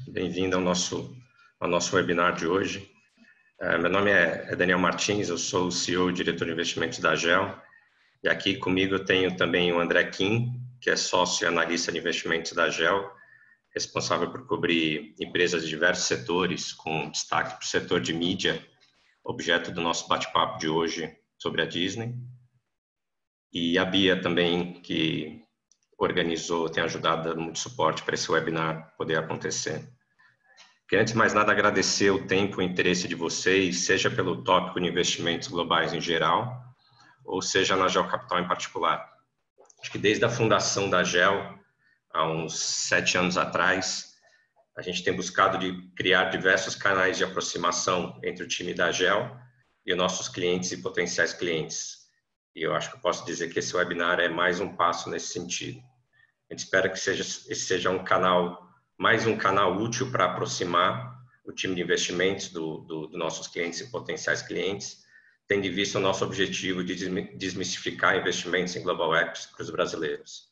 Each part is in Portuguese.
Bem-vindo ao nosso webinar de hoje. Meu nome é Daniel Martins, eu sou o CEO e diretor de investimentos da AGEL. E aqui comigo eu tenho também o André Kim, que é sócio e analista de investimentos da AGEL, responsável por cobrir empresas de diversos setores, com destaque para o setor de mídia, objeto do nosso bate-papo de hoje sobre a Disney. E a Bia também, que organizou, tem ajudado, dando muito suporte para esse webinar poder acontecer. Queria, antes de mais nada, agradecer o tempo e o interesse de vocês, seja pelo tópico de investimentos globais em geral, ou seja na GEL Capital em particular. Acho que desde a fundação da GEL, há uns 7 anos atrás, a gente tem buscado de criar diversos canais de aproximação entre o time da GEL e os nossos clientes e potenciais clientes. E eu acho que eu posso dizer que esse webinar é mais um passo nesse sentido. A gente espera que esse seja mais um canal útil para aproximar o time de investimentos dos nossos clientes e potenciais clientes, tendo em vista o nosso objetivo de desmistificar investimentos em Global Equities para os brasileiros.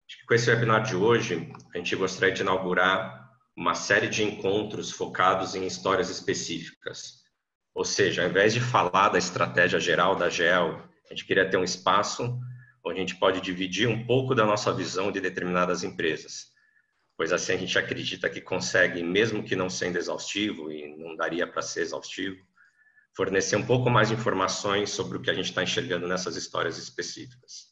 Acho que com esse webinar de hoje, a gente gostaria de inaugurar uma série de encontros focados em histórias específicas. Ou seja, ao invés de falar da estratégia geral da GEL, a gente queria ter um espaço onde a gente pode dividir um pouco da nossa visão de determinadas empresas, pois assim a gente acredita que consegue, mesmo que não sendo exaustivo, e não daria para ser exaustivo, fornecer um pouco mais de informações sobre o que a gente está enxergando nessas histórias específicas.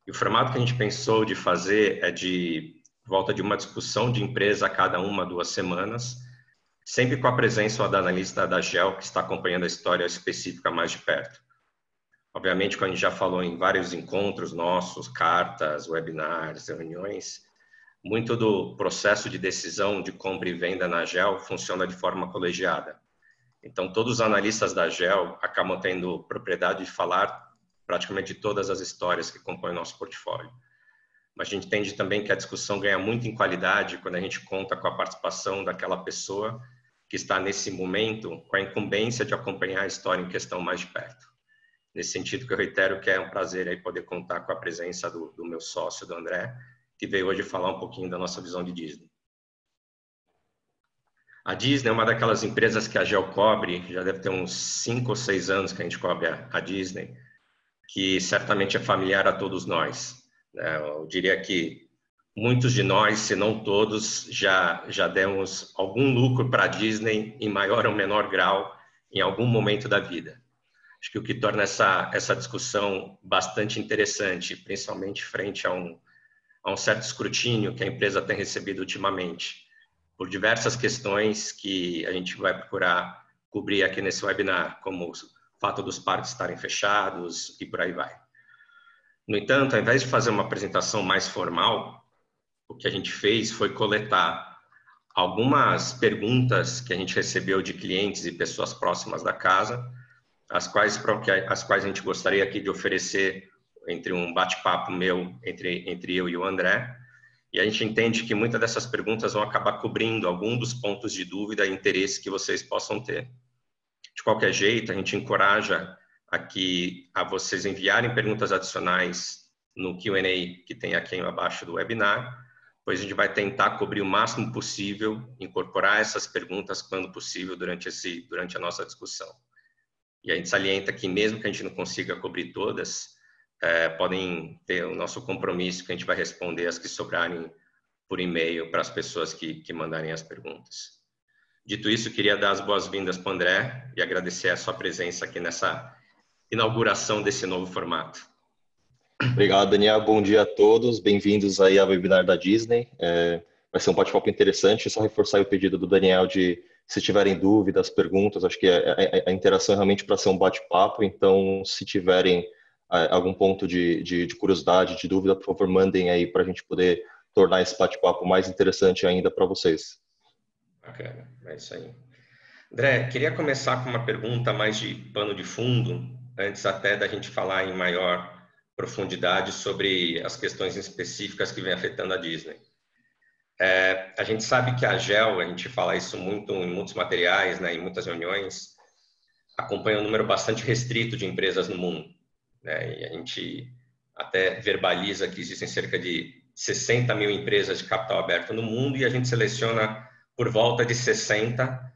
E o formato que a gente pensou de fazer é de volta de uma discussão de empresa a cada 1 a 2 semanas, sempre com a presença da analista da GEL, que está acompanhando a história específica mais de perto. Obviamente, como a gente já falou em vários encontros nossos, cartas, webinars, reuniões, muito do processo de decisão de compra e venda na GEL funciona de forma colegiada. Então, todos os analistas da GEL acabam tendo propriedade de falar praticamente de todas as histórias que compõem o nosso portfólio. Mas a gente entende também que a discussão ganha muito em qualidade quando a gente conta com a participação daquela pessoa que está, nesse momento, com a incumbência de acompanhar a história em questão mais de perto. Nesse sentido que eu reitero que é um prazer aí poder contar com a presença do meu sócio, do André, que veio hoje falar um pouquinho da nossa visão de Disney. A Disney é uma daquelas empresas que a GEL cobre, já deve ter uns 5 ou 6 anos que a gente cobre a Disney, que certamente é familiar a todos nós. Eu diria que muitos de nós, se não todos, já demos algum lucro para a Disney em maior ou menor grau em algum momento da vida. Acho que o que torna essa discussão bastante interessante, principalmente frente a um certo escrutínio que a empresa tem recebido ultimamente, por diversas questões que a gente vai procurar cobrir aqui nesse webinar, como o fato dos parques estarem fechados e por aí vai. No entanto, ao invés de fazer uma apresentação mais formal, o que a gente fez foi coletar algumas perguntas que a gente recebeu de clientes e pessoas próximas da casa, as quais a gente gostaria aqui de oferecer entre um bate-papo meu, entre eu e o André, e a gente entende que muitas dessas perguntas vão acabar cobrindo algum dos pontos de dúvida e interesse que vocês possam ter. De qualquer jeito, a gente encoraja a vocês enviarem perguntas adicionais no Q&A que tem aqui abaixo do webinar, pois a gente vai tentar cobrir o máximo possível, incorporar essas perguntas quando possível durante a nossa discussão. E a gente salienta que mesmo que a gente não consiga cobrir todas, podem ter o nosso compromisso que a gente vai responder as que sobrarem por e-mail para as pessoas que mandarem as perguntas. Dito isso, queria dar as boas-vindas para o André e agradecer a sua presença aqui nessa inauguração desse novo formato. Obrigado, Daniel. Bom dia a todos. Bem-vindos aí ao webinar da Disney. Vai ser um bate-papo interessante. Só reforçar o pedido do Daniel de, se tiverem dúvidas, perguntas, acho que a interação é realmente para ser um bate-papo. Então, se tiverem algum ponto de curiosidade, de dúvida, por favor, mandem aí para a gente poder tornar esse bate-papo mais interessante ainda para vocês. Bacana, é isso aí. André, queria começar com uma pergunta mais de pano de fundo, antes até da gente falar em maior profundidade sobre as questões específicas que vem afetando a Disney. A gente sabe que a GEL, a gente fala isso muito em muitos materiais, né, em muitas reuniões, acompanha um número bastante restrito de empresas no mundo, né, e a gente até verbaliza que existem cerca de 60 mil empresas de capital aberto no mundo e a gente seleciona por volta de 60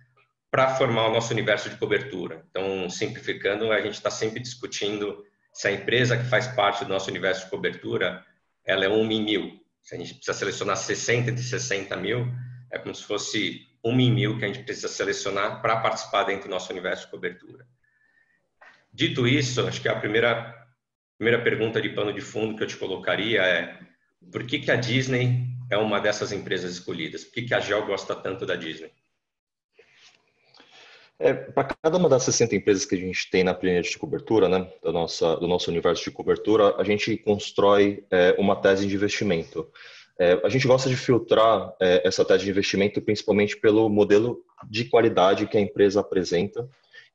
para formar o nosso universo de cobertura. Então, simplificando, a gente está sempre discutindo se a empresa que faz parte do nosso universo de cobertura, ela é 1 em 1000. Se a gente precisa selecionar 60 de 60 mil, é como se fosse 1 em 1000 que a gente precisa selecionar para participar dentro do nosso universo de cobertura. Dito isso, acho que a primeira pergunta de pano de fundo que eu te colocaria é: por que a Disney é uma dessas empresas escolhidas? Por que a Gel gosta tanto da Disney? Para cada uma das 60 empresas que a gente tem na planilha de cobertura, né, do nosso universo de cobertura, a gente constrói uma tese de investimento. A gente gosta de filtrar essa tese de investimento principalmente pelo modelo de qualidade que a empresa apresenta,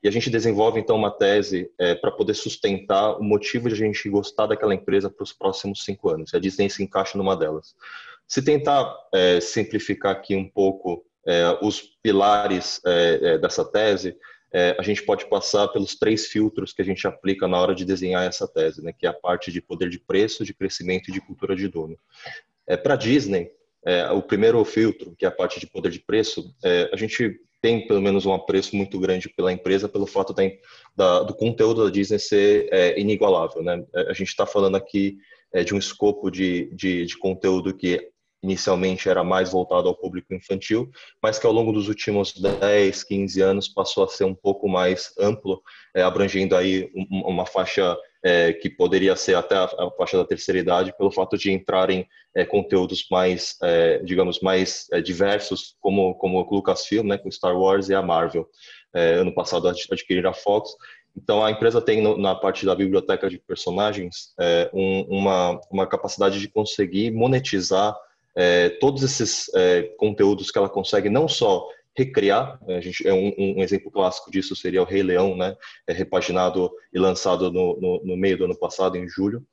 e a gente desenvolve então uma tese para poder sustentar o motivo de a gente gostar daquela empresa para os próximos 5 anos. A Disney se encaixa numa delas. Se tentar simplificar aqui um pouco os pilares dessa tese, a gente pode passar pelos 3 filtros que a gente aplica na hora de desenhar essa tese, né, que é a parte de poder de preço, de crescimento e de cultura de dono. Para a Disney, o primeiro filtro, que é a parte de poder de preço, a gente tem pelo menos um apreço muito grande pela empresa, pelo fato do conteúdo da Disney ser inigualável, né? A gente está falando aqui de um escopo de conteúdo que inicialmente era mais voltado ao público infantil, mas que ao longo dos últimos 10, 15 anos passou a ser um pouco mais amplo, abrangendo aí uma faixa que poderia ser até a faixa da terceira idade, pelo fato de entrarem conteúdos mais, digamos, mais diversos, como o Lucasfilm, né, com Star Wars e a Marvel. Ano passado adquiriram a Fox. Então, a empresa tem, na parte da biblioteca de personagens, uma capacidade de conseguir monetizar todos esses conteúdos que ela consegue não só recriar, um exemplo clássico disso seria o Rei Leão, né, repaginado e lançado no meio do ano passado, em julho,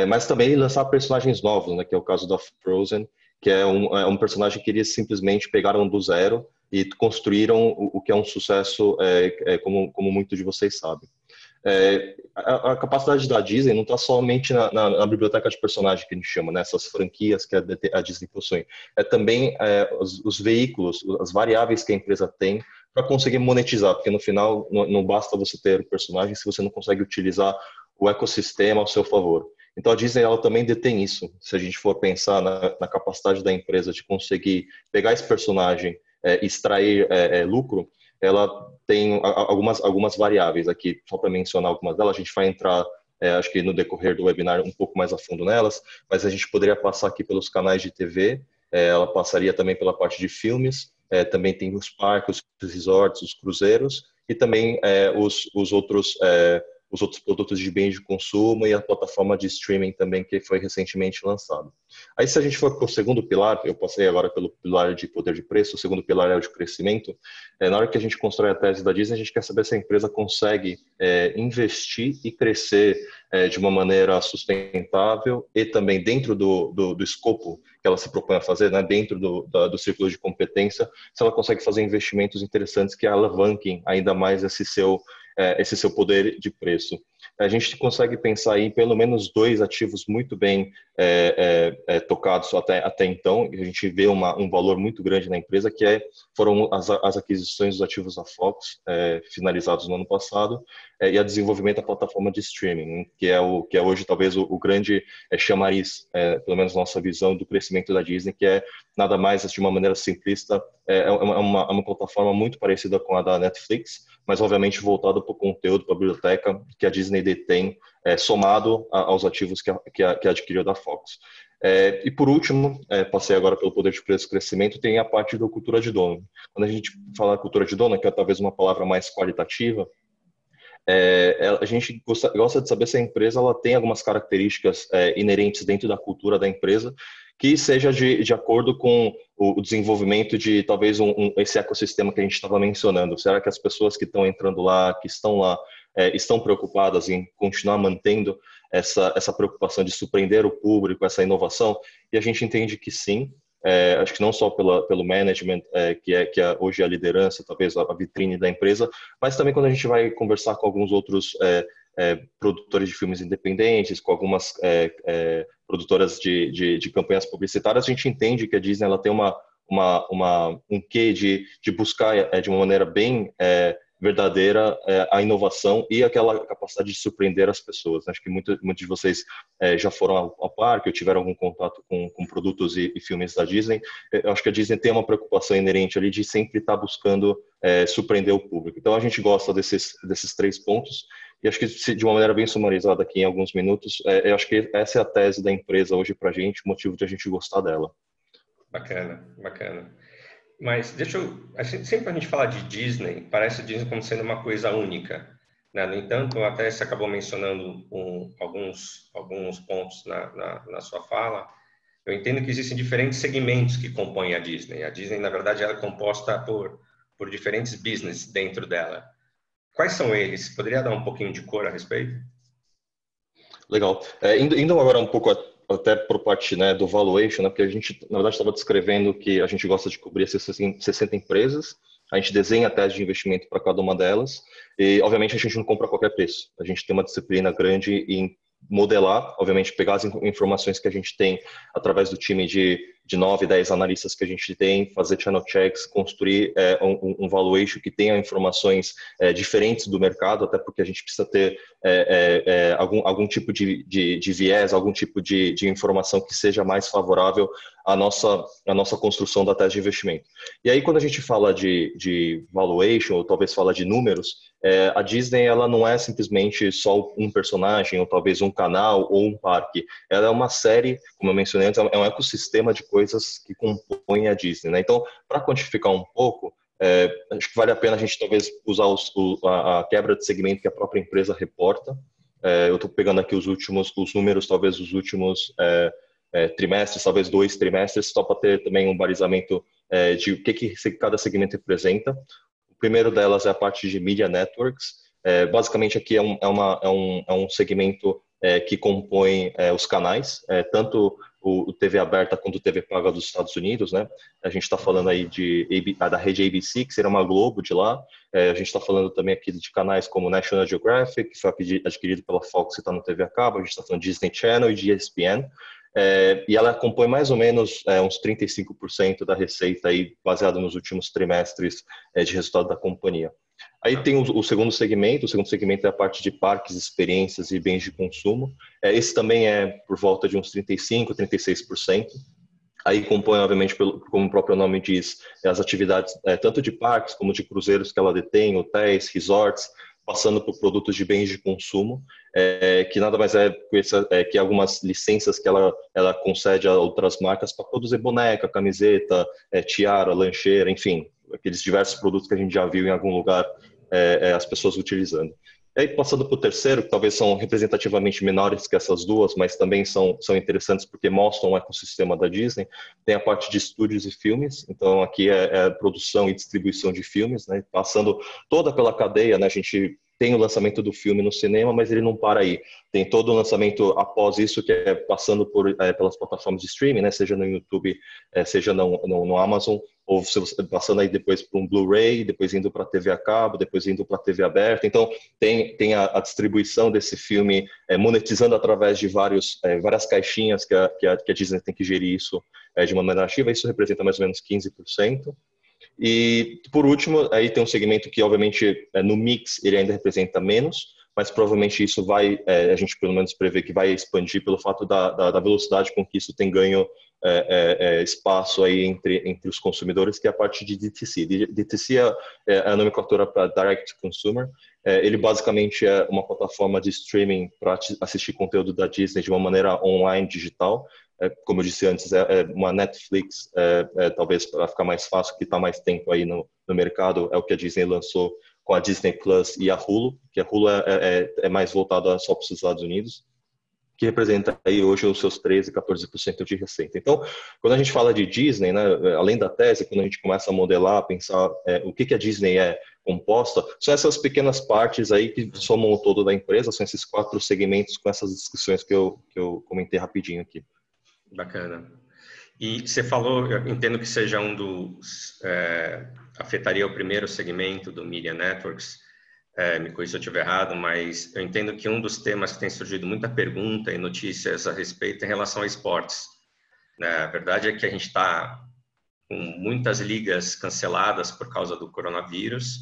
mas também lançar personagens novos, né, que é o caso da Frozen, que é um personagem que eles simplesmente pegaram do zero e construíram o que é um sucesso, como muitos de vocês sabem. A capacidade da Disney não está somente na biblioteca de personagens que a gente chama, né? Essas franquias que a Disney possui. Também os veículos, as variáveis que a empresa tem para conseguir monetizar, porque no final não basta você ter um personagem se você não consegue utilizar o ecossistema ao seu favor. Então a Disney ela também detém isso. Se a gente for pensar na capacidade da empresa de conseguir pegar esse personagem e extrair lucro, ela tem algumas variáveis aqui, só para mencionar algumas delas. A gente vai entrar, acho que no decorrer do webinar, um pouco mais a fundo nelas, mas a gente poderia passar aqui pelos canais de TV, ela passaria também pela parte de filmes, também tem os parques, os resorts, os cruzeiros, e também os outros produtos de bens de consumo e a plataforma de streaming também que foi recentemente lançado. Aí se a gente for para o segundo pilar, eu passei agora pelo pilar de poder de preço, o segundo pilar é o de crescimento. Na hora que a gente constrói a tese da Disney, a gente quer saber se a empresa consegue investir e crescer de uma maneira sustentável e também dentro do escopo que ela se propõe a fazer, né, dentro do círculo de competência, se ela consegue fazer investimentos interessantes que alavanquem ainda mais esse seu poder de preço. A gente consegue pensar em pelo menos 2 ativos muito bem tocados até então, e a gente vê um valor muito grande na empresa, que foram as aquisições dos ativos da Fox, finalizados no ano passado, e a desenvolvimento da plataforma de streaming, que é hoje talvez o grande chamariz, pelo menos nossa visão do crescimento da Disney, que é nada mais, de uma maneira simplista, uma plataforma muito parecida com a da Netflix, mas obviamente voltado para o conteúdo, para a biblioteca que a Disney detém, somado aos ativos que adquiriu da Fox. E por último, passei agora pelo poder de preço e crescimento, tem a parte da cultura de dono. Quando a gente fala cultura de dono, que é talvez uma palavra mais qualitativa, a gente gosta de saber se a empresa ela tem algumas características inerentes dentro da cultura da empresa que seja de acordo com o desenvolvimento de talvez esse ecossistema que a gente estava mencionando. Será que as pessoas que estão entrando lá, que estão lá, estão preocupadas em continuar mantendo essa preocupação de surpreender o público, essa inovação? E a gente entende que sim. Acho que não só pelo management, que é hoje a liderança, talvez a vitrine da empresa, mas também quando a gente vai conversar com alguns outros produtores de filmes independentes, com algumas produtoras de campanhas publicitárias, a gente entende que a Disney ela tem um quê de buscar de uma maneira bem verdadeira a inovação e aquela capacidade de surpreender as pessoas. Acho que muitos de vocês já foram ao parque ou tiveram algum contato com produtos e filmes da Disney. Eu acho que a Disney tem uma preocupação inerente ali de sempre estar buscando surpreender o público. Então a gente gosta desses 3 pontos e acho que de uma maneira bem sumarizada aqui em alguns minutos, eu acho que essa é a tese da empresa hoje para a gente, o motivo de a gente gostar dela. Bacana, bacana. Mas sempre a gente fala de Disney, parece Disney como sendo uma coisa única, né? No entanto, até você acabou mencionando alguns pontos na sua fala. Eu entendo que existem diferentes segmentos que compõem a Disney. A Disney, na verdade, ela é composta por diferentes business dentro dela. Quais são eles? Poderia dar um pouquinho de cor a respeito? Legal. Indo agora um pouco até por parte, né, do valuation, né, porque a gente, na verdade, estava descrevendo que a gente gosta de cobrir essas 60 empresas, a gente desenha a tese de investimento para cada uma delas e, obviamente, a gente não compra a qualquer preço. A gente tem uma disciplina grande em modelar, obviamente, pegar as informações que a gente tem através do time de 9, 10 analistas que a gente tem, fazer channel checks, construir um valuation que tenha informações diferentes do mercado, até porque a gente precisa ter algum tipo de viés, algum tipo de informação que seja mais favorável à nossa construção da tese de investimento. E aí, quando a gente fala de valuation, ou talvez fala de números, a Disney ela não é simplesmente só um personagem, ou talvez um canal, ou um parque. Ela é uma série, como eu mencionei antes, é um ecossistema de coisas que compõem a Disney, né? Então, para quantificar um pouco, acho que vale a pena a gente talvez usar a quebra de segmento que a própria empresa reporta. Eu estou pegando aqui os números, talvez os últimos trimestres, talvez 2 trimestres, só para ter também um balizamento de o que cada segmento representa. O primeiro delas é a parte de Media Networks. Basicamente, aqui é um segmento que compõe os canais, tanto o TV aberta quanto o TV paga dos Estados Unidos, né? A gente está falando aí da rede ABC, que seria uma Globo de lá. A gente está falando também aqui de canais como National Geographic, que foi adquirido pela Fox e está no TV a cabo. A gente está falando de Disney Channel e de ESPN. E ela compõe mais ou menos uns 35% da receita aí, baseado nos últimos trimestres de resultado da companhia. Aí tem o segundo segmento é a parte de parques, experiências e bens de consumo. Esse também é por volta de uns 35%, 36%. Aí compõe, obviamente, como o próprio nome diz, as atividades tanto de parques como de cruzeiros que ela detém, hotéis, resorts, passando por produtos de bens de consumo, que nada mais que algumas licenças que ela concede a outras marcas para produzir boneca, camiseta, tiara, lancheira, enfim, aqueles diversos produtos que a gente já viu em algum lugar as pessoas utilizando. E aí, passando para o terceiro, que talvez são representativamente menores que essas duas, mas também são interessantes porque mostram o ecossistema da Disney, tem a parte de estúdios e filmes, então aqui é produção e distribuição de filmes, né, passando toda pela cadeia, né, a gente tem o lançamento do filme no cinema, mas ele não para aí. Tem todo o lançamento após isso, que é passando pelas plataformas de streaming, né, seja no YouTube, seja no Amazon, ou se você passando aí depois para um Blu-ray, depois indo para a TV a cabo, depois indo para a TV aberta. Então, tem a distribuição desse filme monetizando através de várias caixinhas que a Disney tem que gerir isso de uma maneira ativa. Isso representa mais ou menos 15%. E, por último, aí tem um segmento que, obviamente, no mix ele ainda representa menos, mas provavelmente isso a gente pelo menos prevê que vai expandir pelo fato da velocidade com que isso tem ganho espaço aí entre os consumidores, que é a parte de DTC. DTC é a nomenclatura para Direct to Consumer. Ele basicamente é uma plataforma de streaming para assistir conteúdo da Disney de uma maneira online, digital. Como eu disse antes, uma Netflix, talvez para ficar mais fácil, que está mais tempo aí no mercado, é o que a Disney lançou com a Disney Plus e a Hulu, que a Hulu é mais voltada só para os Estados Unidos, que representa aí hoje os seus 13%, 14% de receita. Então, quando a gente fala de Disney, né, além da tese, quando a gente começa a modelar, pensar o que a Disney é composta, são essas pequenas partes aí que somam o todo da empresa, são esses 4 segmentos com essas descrições que eu comentei rapidinho aqui. Bacana. E você falou, eu entendo que seja um dos afetaria o primeiro segmento do Media Networks. me corrija se eu estiver errado, mas eu entendo que um dos temas que tem surgido muita pergunta e notícias a respeito é em relação a esportes, né? A verdade é que a gente está com muitas ligas canceladas por causa do coronavírus.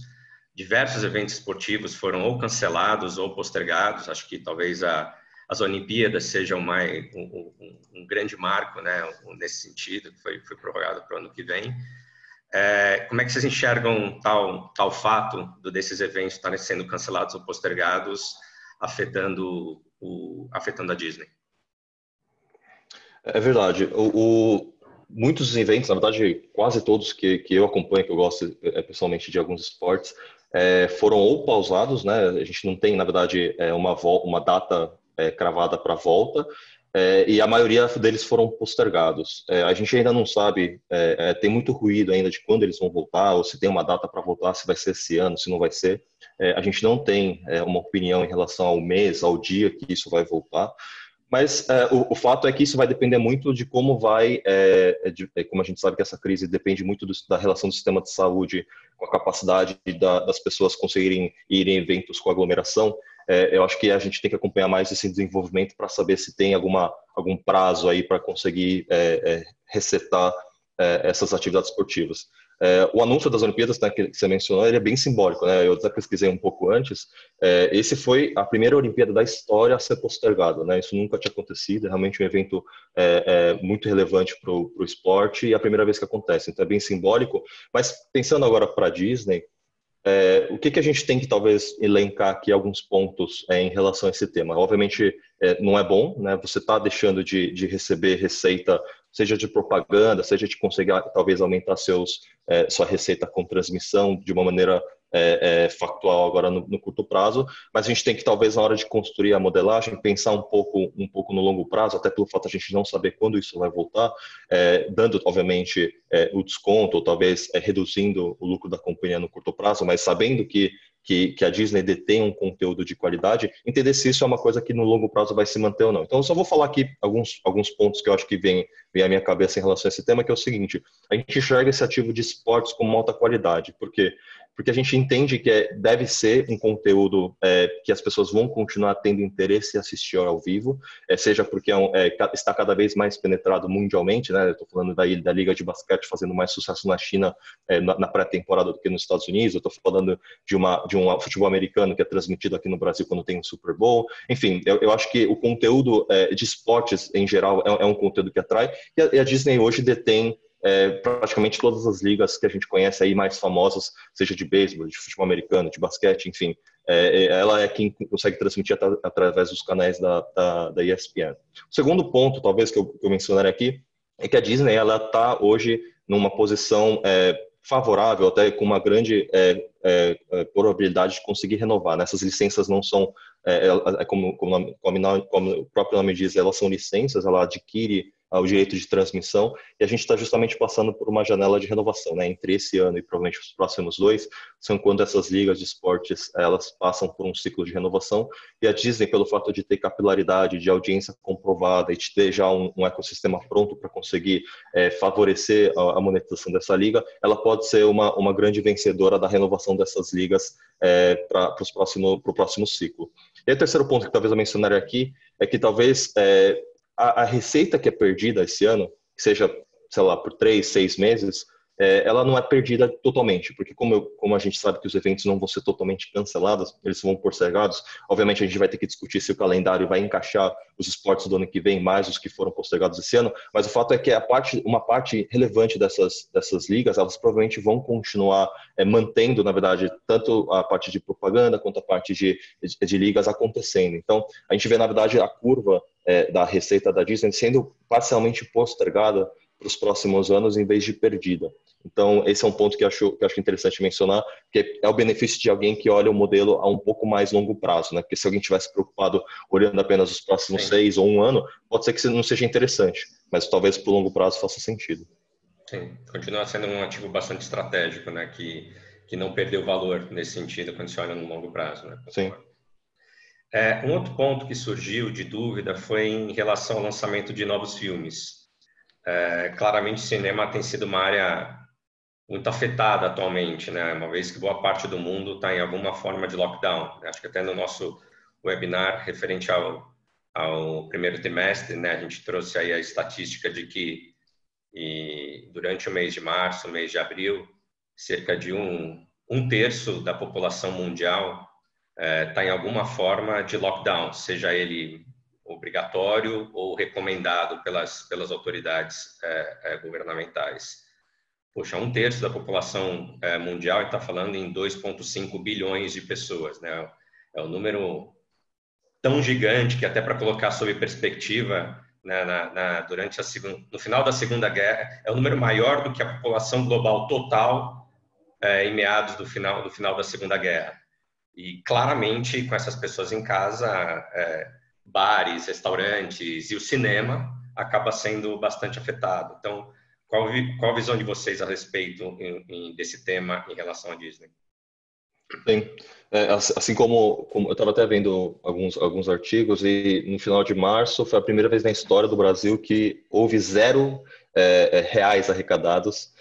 Diversos eventos esportivos foram ou cancelados ou postergados. Acho que talvez as Olimpíadas sejam um grande marco, né, nesse sentido, que foi prorrogado para o ano que vem. Como é que vocês enxergam tal fato desses eventos estarem sendo cancelados ou postergados, afetando a Disney? É verdade. Muitos eventos, na verdade, quase todos que eu acompanho, que eu gosto pessoalmente de alguns esportes, foram ou pausados, né? A gente não tem, na verdade, uma data cravada para a volta, e a maioria deles foram postergados. A gente ainda não sabe, tem muito ruído ainda de quando eles vão voltar, ou se tem uma data para voltar, se vai ser esse ano, se não vai ser. A gente não tem uma opinião em relação ao mês, ao dia que isso vai voltar. Mas o fato é que isso vai depender muito de como como a gente sabe que essa crise depende muito da relação do sistema de saúde com a capacidade das pessoas conseguirem ir em eventos com aglomeração. Eu acho que a gente tem que acompanhar mais esse desenvolvimento para saber se tem algum prazo aí para conseguir resetar essas atividades esportivas. O anúncio das Olimpíadas, né, que você mencionou, ele é bem simbólico, né? Eu até pesquisei um pouco antes. Esse foi a primeira Olimpíada da história a ser postergada, né? Isso nunca tinha acontecido. É realmente um evento muito relevante para o esporte e é a primeira vez que acontece. Então é bem simbólico. Mas pensando agora para a Disney, o que a gente tem que talvez elencar aqui alguns pontos em relação a esse tema? Obviamente, não é bom, né? Você está deixando de receber receita, seja de propaganda, seja de conseguir talvez aumentar sua receita com transmissão de uma maneira factual agora no curto prazo, mas a gente tem que talvez na hora de construir a modelagem pensar um pouco no longo prazo, até pelo fato de a gente não saber quando isso vai voltar, dando obviamente o desconto ou talvez reduzindo o lucro da companhia no curto prazo, mas sabendo que a Disney detém um conteúdo de qualidade, entender se isso é uma coisa que no longo prazo vai se manter ou não. Então, eu só vou falar aqui alguns pontos que eu acho que vem à minha cabeça em relação a esse tema, que é o seguinte: a gente enxerga esse ativo de esportes como alta qualidade, porque a gente entende que deve ser um conteúdo que as pessoas vão continuar tendo interesse em assistir ao vivo, seja porque está cada vez mais penetrado mundialmente, né? Eu estou falando da Liga de Basquete fazendo mais sucesso na China na pré-temporada do que nos Estados Unidos, eu estou falando de um futebol americano que é transmitido aqui no Brasil quando tem o Super Bowl. Enfim, eu acho que o conteúdo de esportes em geral é um conteúdo que atrai, e a Disney hoje detém praticamente todas as ligas que a gente conhece aí mais famosas, seja de beisebol, de futebol americano, de basquete, enfim. Ela é quem consegue transmitir através dos canais da ESPN. O segundo ponto, talvez, que eu mencionaria aqui, é que a Disney ela está hoje numa posição favorável, até com uma grande probabilidade de conseguir renovar, né? Essas licenças não são, como o próprio nome diz, elas são licenças, ela adquire o direito de transmissão, e a gente está justamente passando por uma janela de renovação, né? Entre esse ano e provavelmente os próximos 2, são quando essas ligas de esportes elas passam por um ciclo de renovação, e a Disney, pelo fato de ter capilaridade, de audiência comprovada e de ter já um ecossistema pronto para conseguir favorecer a monetização dessa liga, ela pode ser uma grande vencedora da renovação dessas ligas para o próximo ciclo. E o terceiro ponto que talvez eu mencionaria aqui é que talvez a receita que é perdida esse ano, que seja, sei lá, por 3, 6 meses, ela não é perdida totalmente, porque como a gente sabe que os eventos não vão ser totalmente cancelados, eles vão postergados, obviamente a gente vai ter que discutir se o calendário vai encaixar os esportes do ano que vem, mais os que foram postergados esse ano, mas o fato é que uma parte relevante dessas ligas, elas provavelmente vão continuar mantendo, na verdade, tanto a parte de propaganda quanto a parte de ligas acontecendo. Então, a gente vê, na verdade, a curva da receita da Disney sendo parcialmente postergada para os próximos anos em vez de perdida. Então, esse é um ponto que eu acho interessante mencionar, que é o benefício de alguém que olha o modelo a um pouco mais longo prazo, né? Porque se alguém tivesse preocupado olhando apenas os próximos 6 ou 1 ano, pode ser que não seja interessante, mas talvez para o longo prazo faça sentido. Sim, continua sendo um ativo bastante estratégico, né? Que não perdeu valor nesse sentido quando se olha no longo prazo, né? Sim. Um outro ponto que surgiu de dúvida foi em relação ao lançamento de novos filmes. Claramente, o cinema tem sido uma área muito afetada atualmente, né? Uma vez que boa parte do mundo está em alguma forma de lockdown. Acho que até no nosso webinar referente ao primeiro trimestre, né, a gente trouxe aí a estatística de que durante o mês de março, mês de abril, cerca de um terço da população mundial está em alguma forma de lockdown, seja ele obrigatório ou recomendado pelas autoridades governamentais. Poxa, um terço da população mundial está falando em 2,5 bilhões de pessoas, né? É um número tão gigante que até para colocar sob perspectiva, né, durante no final da Segunda Guerra, é um número maior do que a população global total em meados do final da Segunda Guerra. E claramente, com essas pessoas em casa, bares, restaurantes e o cinema acaba sendo bastante afetado. Então, qual a visão de vocês a respeito desse tema em relação à Disney? Sim. Assim como eu estava até vendo alguns artigos, e no final de março foi a primeira vez na história do Brasil que houve zero reais arrecadados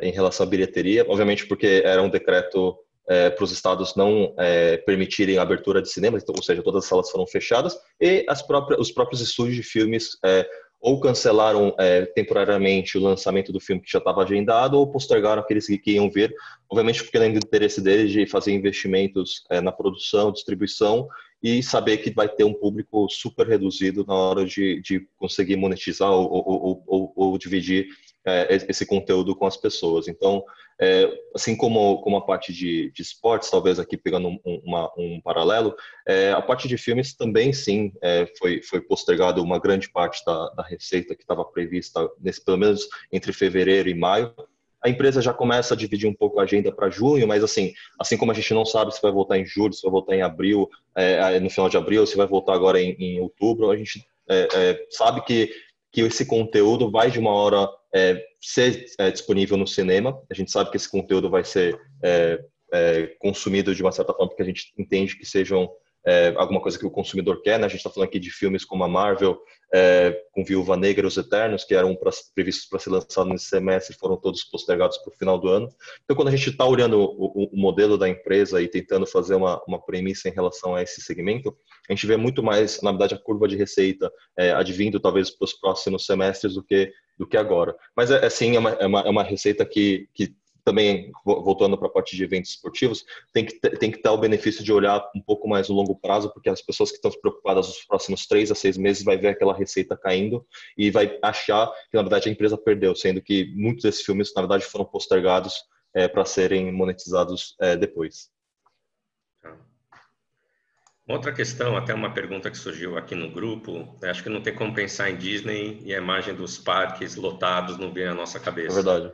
em relação à bilheteria, obviamente porque era um decreto para os estados não permitirem a abertura de cinemas, então, ou seja, todas as salas foram fechadas, e os próprios estúdios de filmes ou cancelaram temporariamente o lançamento do filme que já estava agendado, ou postergaram aqueles que iam ver, obviamente porque além do interesse deles de fazer investimentos na produção, distribuição, e saber que vai ter um público super reduzido na hora de conseguir monetizar ou dividir esse conteúdo com as pessoas. Então, assim como a parte de esportes, talvez aqui pegando um paralelo, a parte de filmes também, sim, foi postergado uma grande parte da receita que estava prevista, pelo menos entre fevereiro e maio. A empresa já começa a dividir um pouco a agenda para junho, mas assim como a gente não sabe se vai voltar em julho, se vai voltar em abril, no final de abril, se vai voltar agora em outubro, a gente sabe que esse conteúdo vai de uma hora ser disponível no cinema. A gente sabe que esse conteúdo vai ser consumido de uma certa forma, porque a gente entende que sejam alguma coisa que o consumidor quer, né? A gente está falando aqui de filmes como a Marvel, com Viúva Negra e Os Eternos, que eram previstos para ser lançados nesse semestre, foram todos postergados para o final do ano. Então, quando a gente está olhando o modelo da empresa e tentando fazer uma premissa em relação a esse segmento, a gente vê muito mais, na verdade, a curva de receita advindo talvez para os próximos semestres do que agora. Mas, sim, é uma receita que também, voltando para a parte de eventos esportivos, tem que ter o benefício de olhar um pouco mais no longo prazo, porque as pessoas que estão preocupadas nos próximos 3 a 6 meses vai ver aquela receita caindo e vai achar que, na verdade, a empresa perdeu, sendo que muitos desses filmes, na verdade, foram postergados para serem monetizados depois. Outra questão, até uma pergunta que surgiu aqui no grupo, acho que não tem como pensar em Disney e a imagem dos parques lotados não vem à nossa cabeça. É verdade.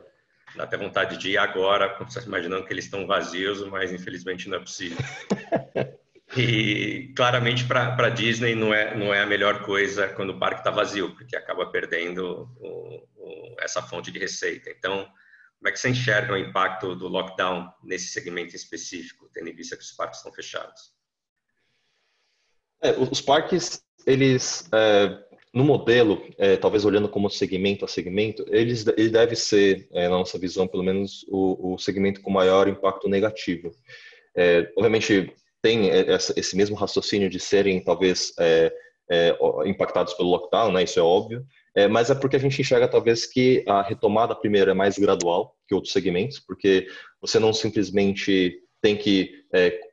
Dá até vontade de ir agora, como você está imaginando que eles estão vazios, mas infelizmente não é possível. E claramente para a Disney não é a melhor coisa quando o parque está vazio, porque acaba perdendo essa fonte de receita. Então, como é que você enxerga o impacto do lockdown nesse segmento específico, tendo em vista que os parques estão fechados? Os parques, eles, no modelo, talvez olhando como segmento a segmento, ele deve ser, na nossa visão, pelo menos, o segmento com maior impacto negativo. Obviamente, tem esse mesmo raciocínio de serem, talvez, impactados pelo lockdown, né? Isso é óbvio, mas é porque a gente enxerga, talvez, que a retomada, primeiro, é mais gradual que outros segmentos, porque você não simplesmente tem que...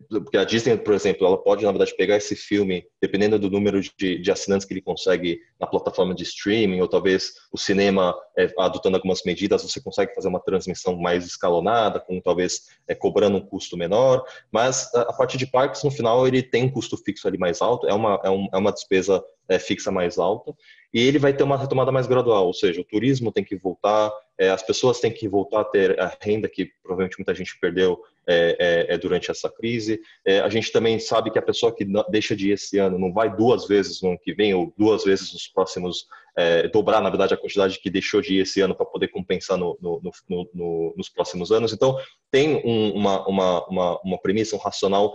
porque a Disney, por exemplo, ela pode, na verdade, pegar esse filme, dependendo do número de assinantes que ele consegue na plataforma de streaming, ou talvez o cinema adotando algumas medidas, você consegue fazer uma transmissão mais escalonada, com talvez cobrando um custo menor, mas a parte de parques, no final, ele tem um custo fixo ali mais alto, é uma despesa fixa mais alta, e ele vai ter uma retomada mais gradual, ou seja, o turismo tem que voltar, as pessoas têm que voltar a ter a renda que provavelmente muita gente perdeu durante essa crise. A gente também sabe que a pessoa que deixa de ir esse ano não vai 2 vezes no ano que vem ou 2 vezes nos próximos, dobrar, na verdade, a quantidade que deixou de ir esse ano para poder compensar nos próximos anos. Então, tem uma premissa, um racional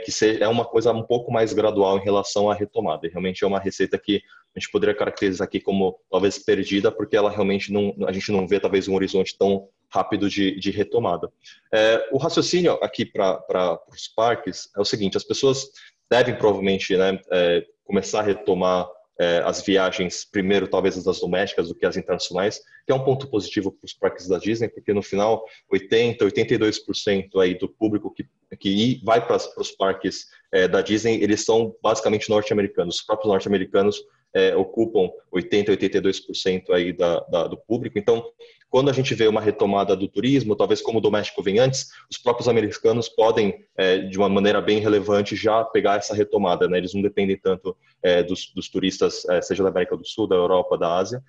que é uma coisa um pouco mais gradual em relação à retomada. E realmente é uma receita que a gente poderia caracterizar aqui como talvez perdida, porque ela realmente a gente não vê talvez um horizonte tão rápido de retomada. O raciocínio aqui para os parques é o seguinte: as pessoas devem provavelmente, né, começar a retomar as viagens, primeiro talvez as domésticas do que as internacionais, que é um ponto positivo para os parques da Disney, porque no final 82% aí do público que vai para os parques da Disney, eles são basicamente norte-americanos. Os próprios norte-americanos ocupam 82% aí do público. Então, quando a gente vê uma retomada do turismo, talvez como o doméstico vem antes, os próprios americanos podem, de uma maneira bem relevante, já pegar essa retomada, né? Eles não dependem tanto dos turistas, seja da América do Sul, da Europa, da Ásia.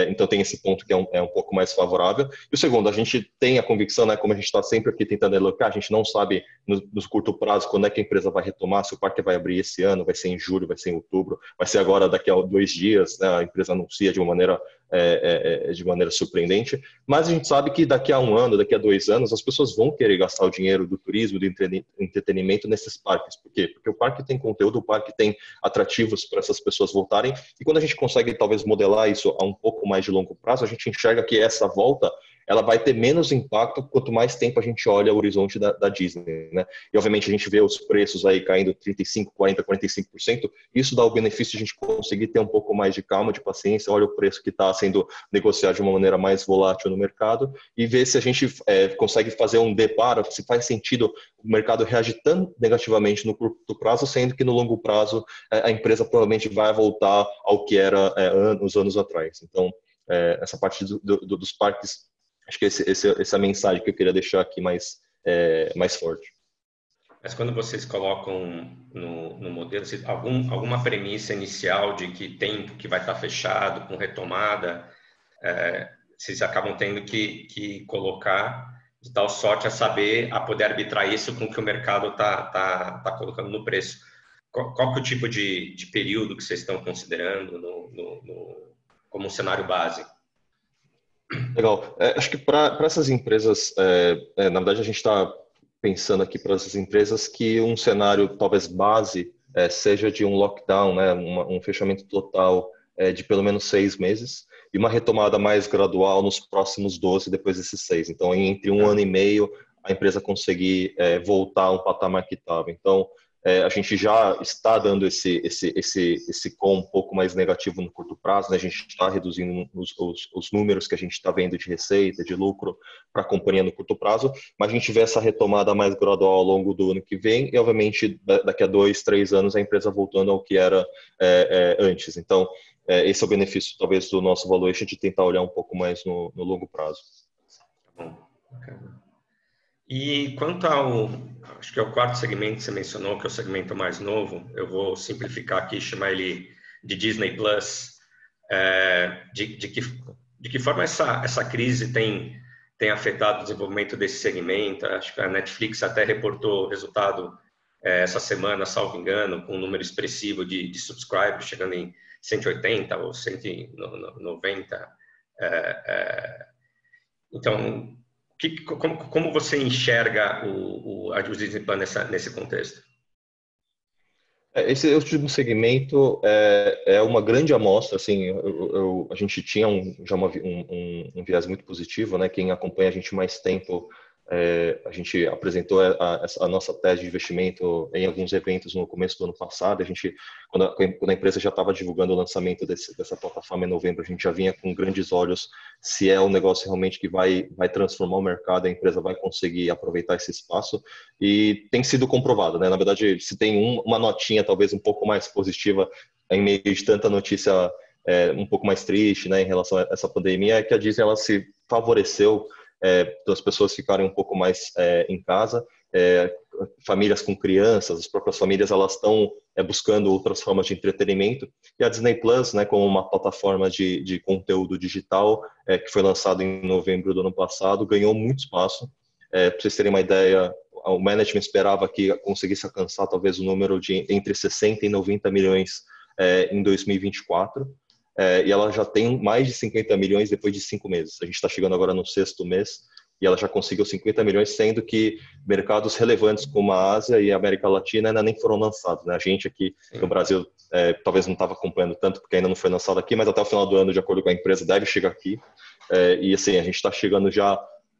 Então tem esse ponto que é um pouco mais favorável. E o segundo, a gente tem a convicção, né, como a gente está sempre aqui tentando alocar, a gente não sabe no curto prazo quando é que a empresa vai retomar, se o parque vai abrir esse ano, vai ser em julho, vai ser em outubro, vai ser agora daqui a 2 dias, né, a empresa anuncia de uma maneira surpreendente, mas a gente sabe que daqui a 1 ano, daqui a 2 anos, as pessoas vão querer gastar o dinheiro do turismo, do entretenimento nesses parques. Por quê? Porque o parque tem conteúdo, o parque tem atrativos para essas pessoas voltarem, e quando a gente consegue talvez modelar isso a um pouco mais de longo prazo, a gente enxerga que essa volta ela vai ter menos impacto quanto mais tempo a gente olha o horizonte da Disney, né? E obviamente a gente vê os preços aí caindo 35%, 40%, 45%, isso dá o benefício de a gente conseguir ter um pouco mais de calma, de paciência, olha o preço que está sendo negociado de uma maneira mais volátil no mercado e ver se a gente consegue fazer um deparo, se faz sentido o mercado reagir tão negativamente no curto prazo, sendo que no longo prazo a empresa provavelmente vai voltar ao que era anos atrás. Então, essa parte dos parques, acho que essa mensagem que eu queria deixar aqui mais forte. Mas quando vocês colocam no modelo, alguma premissa inicial de que tempo que vai estar fechado, com retomada, vocês acabam tendo que colocar de tal sorte a saber, a poder arbitrar isso com o que o mercado está colocando no preço. Qual que é o tipo de período que vocês estão considerando como um cenário base? Legal. Acho que para essas empresas, na verdade a gente está pensando aqui para essas empresas que um cenário talvez base seja de um lockdown, né, um fechamento total de pelo menos 6 meses e uma retomada mais gradual nos próximos 12 depois desses 6. Então, entre 1 ano e meio, a empresa conseguir voltar a um patamar que estava. Então, a gente já está dando esse com um pouco mais negativo no curto prazo, né? A gente está reduzindo os números que a gente está vendo de receita, de lucro para a companhia no curto prazo, mas a gente vê essa retomada mais gradual ao longo do ano que vem e, obviamente, daqui a 2, 3 anos a empresa voltando ao que era antes. Então, esse é o benefício, talvez, do nosso valuation de tentar olhar um pouco mais no longo prazo. Tá bom, bacana. E quanto acho que é o quarto segmento que você mencionou, que é o segmento mais novo, eu vou simplificar aqui, chamar ele de Disney Plus. De que forma essa crise tem afetado o desenvolvimento desse segmento? Acho que a Netflix até reportou o resultado essa semana, salvo engano, com um número expressivo de subscribers, chegando em 180 ou 190. Então, como você enxerga o Disney Plus nesse contexto? Esse último segmento é uma grande amostra, assim, a gente tinha já um viés muito positivo, né? Quem acompanha a gente mais tempo, a gente apresentou a nossa tese de investimento em alguns eventos no começo do ano passado. Quando a empresa já estava divulgando o lançamento dessa plataforma em novembro, a gente já vinha com grandes olhos se é um negócio realmente que vai transformar o mercado, a empresa vai conseguir aproveitar esse espaço e tem sido comprovado, né? Na verdade, se tem uma notinha talvez um pouco mais positiva em meio de tanta notícia um pouco mais triste, né, em relação a essa pandemia, é que a Disney ela se favoreceu das pessoas ficarem um pouco mais em casa, famílias com crianças, as próprias famílias elas estão buscando outras formas de entretenimento e a Disney Plus, né, como uma plataforma de conteúdo digital que foi lançada em novembro do ano passado, ganhou muito espaço. Para vocês terem uma ideia, o management esperava que conseguisse alcançar talvez o número de entre 60 e 90 milhões em 2024. E ela já tem mais de 50 milhões depois de 5 meses. A gente está chegando agora no 6º mês e ela já conseguiu 50 milhões, sendo que mercados relevantes como a Ásia e a América Latina ainda nem foram lançados, né? A gente aqui no Brasil talvez não estava acompanhando tanto, porque ainda não foi lançado aqui, mas até o final do ano, de acordo com a empresa, deve chegar aqui. E assim, a gente está chegando já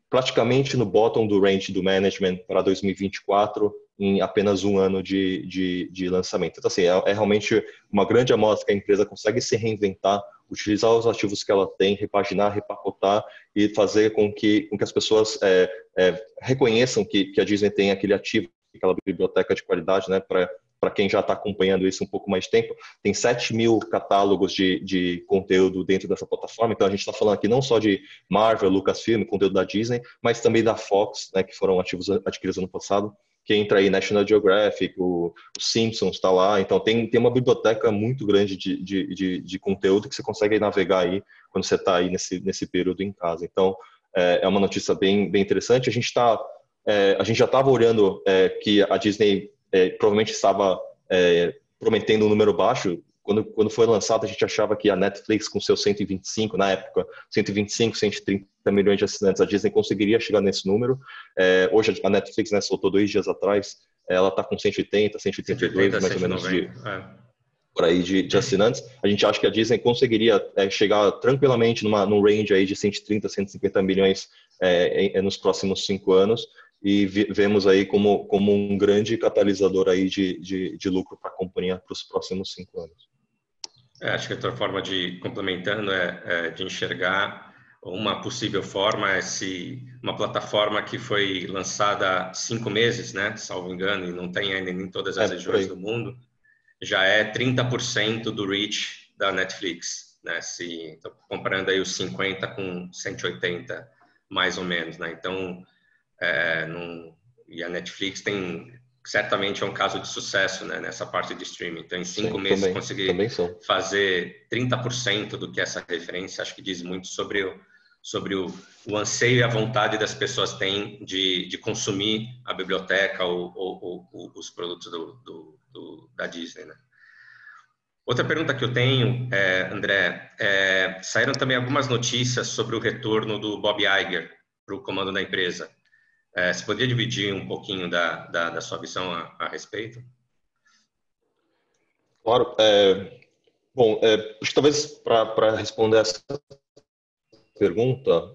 praticamente no bottom do range do management para 2024 em apenas um ano de lançamento. Então, assim, é realmente uma grande amostra que a empresa consegue se reinventar, utilizar os ativos que ela tem, repaginar, repacotar e fazer com que as pessoas reconheçam que a Disney tem aquele ativo, aquela biblioteca de qualidade, né, para quem já está acompanhando isso um pouco mais de tempo, tem 7 mil catálogos de conteúdo dentro dessa plataforma. Então, a gente está falando aqui não só de Marvel, Lucasfilm, conteúdo da Disney, mas também da Fox, né, que foram ativos adquiridos ano passado, que entra aí National Geographic, o Simpsons está lá. Então, tem uma biblioteca muito grande de conteúdo que você consegue navegar aí quando você está aí nesse período em casa. Então, é uma notícia bem interessante. A gente já estava olhando que a Disney provavelmente estava prometendo um número baixo. Quando foi lançado, a gente achava que a Netflix, com seus 125, na época, 125, 130 milhões de assinantes, a Disney conseguiria chegar nesse número. Hoje, a Netflix, né, soltou 2 dias atrás, ela está com 180, 182, 180, mais ou menos, 190, por aí de assinantes. A gente acha que a Disney conseguiria chegar tranquilamente num range aí de 130, 150 milhões nos próximos 5 anos. E vemos aí como um grande catalisador aí de lucro para a companhia para os próximos 5 anos. Acho que a outra forma de, complementando, de enxergar uma possível forma se uma plataforma que foi lançada há 5 meses, né, salvo engano, e não tem ainda em todas as regiões do mundo, já é 30% do reach da Netflix, né, então, comparando aí os 50 com 180, mais ou menos, né, então, e a Netflix certamente é um caso de sucesso, né, nessa parte de streaming. Então, em 5 meses, conseguir fazer 30% do que essa referência, acho que diz muito sobre o anseio e a vontade das pessoas têm de consumir a biblioteca ou os produtos da Disney, né? Outra pergunta que eu tenho, André, saíram também algumas notícias sobre o retorno do Bob Iger para o comando da empresa. Você poderia dividir um pouquinho da sua visão a respeito? Claro. Bom, acho que talvez para responder essa pergunta,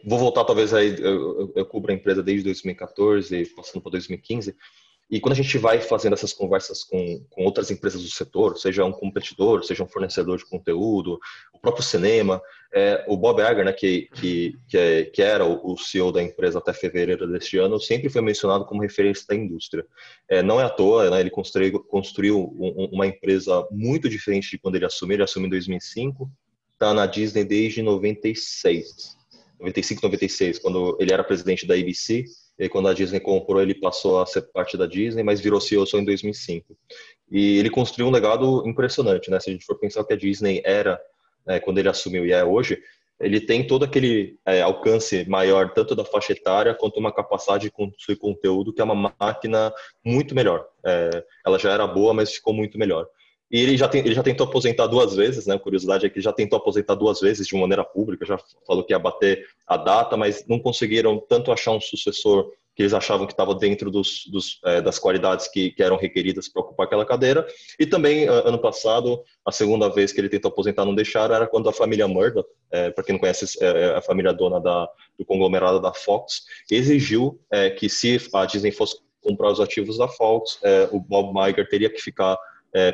vou voltar talvez aí, eu cubro a empresa desde 2014, passando para 2015, e quando a gente vai fazendo essas conversas com outras empresas do setor, seja um competidor, seja um fornecedor de conteúdo, o próprio cinema, o Bob Iger, né, que era o CEO da empresa até fevereiro deste ano, sempre foi mencionado como referência da indústria. Não é à toa, né, ele construiu uma empresa muito diferente de quando ele assumiu em 2005, está na Disney desde 96, 95, 96, quando ele era presidente da ABC. E aí, quando a Disney comprou, ele passou a ser parte da Disney, mas virou CEO só em 2005. E ele construiu um legado impressionante, né? Se a gente for pensar o que a Disney era, quando ele assumiu e é hoje, ele tem todo aquele alcance maior, tanto da faixa etária, quanto uma capacidade de construir conteúdo, que é uma máquina muito melhor. Ela já era boa, mas ficou muito melhor. E ele já tentou aposentar 2 vezes, né? A curiosidade é que ele já tentou aposentar 2 vezes de maneira pública, já falou que ia bater a data, mas não conseguiram tanto achar um sucessor que eles achavam que estava dentro das qualidades que eram requeridas para ocupar aquela cadeira. E também, ano passado, a segunda vez que ele tentou aposentar não deixaram, era quando a família Murdoch, para quem não conhece, a família dona do conglomerado da Fox, exigiu que se a Disney fosse comprar os ativos da Fox, o Bob Iger teria que ficar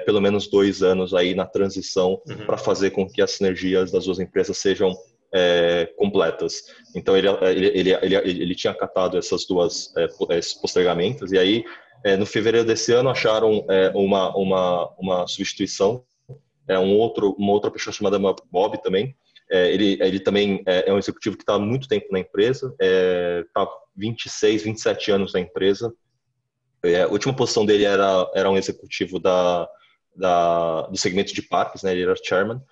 pelo menos 2 anos aí na transição para fazer com que as sinergias das 2 empresas sejam completas. Então ele tinha acatado essas 2 esses postergamentos, e aí no fevereiro desse ano acharam uma substituição, uma outra pessoa chamada Bob também. Ele também é um executivo que está há muito tempo na empresa, está 26, 27 anos na empresa. A última posição dele era um executivo do segmento de parques, né? Ele era chairman.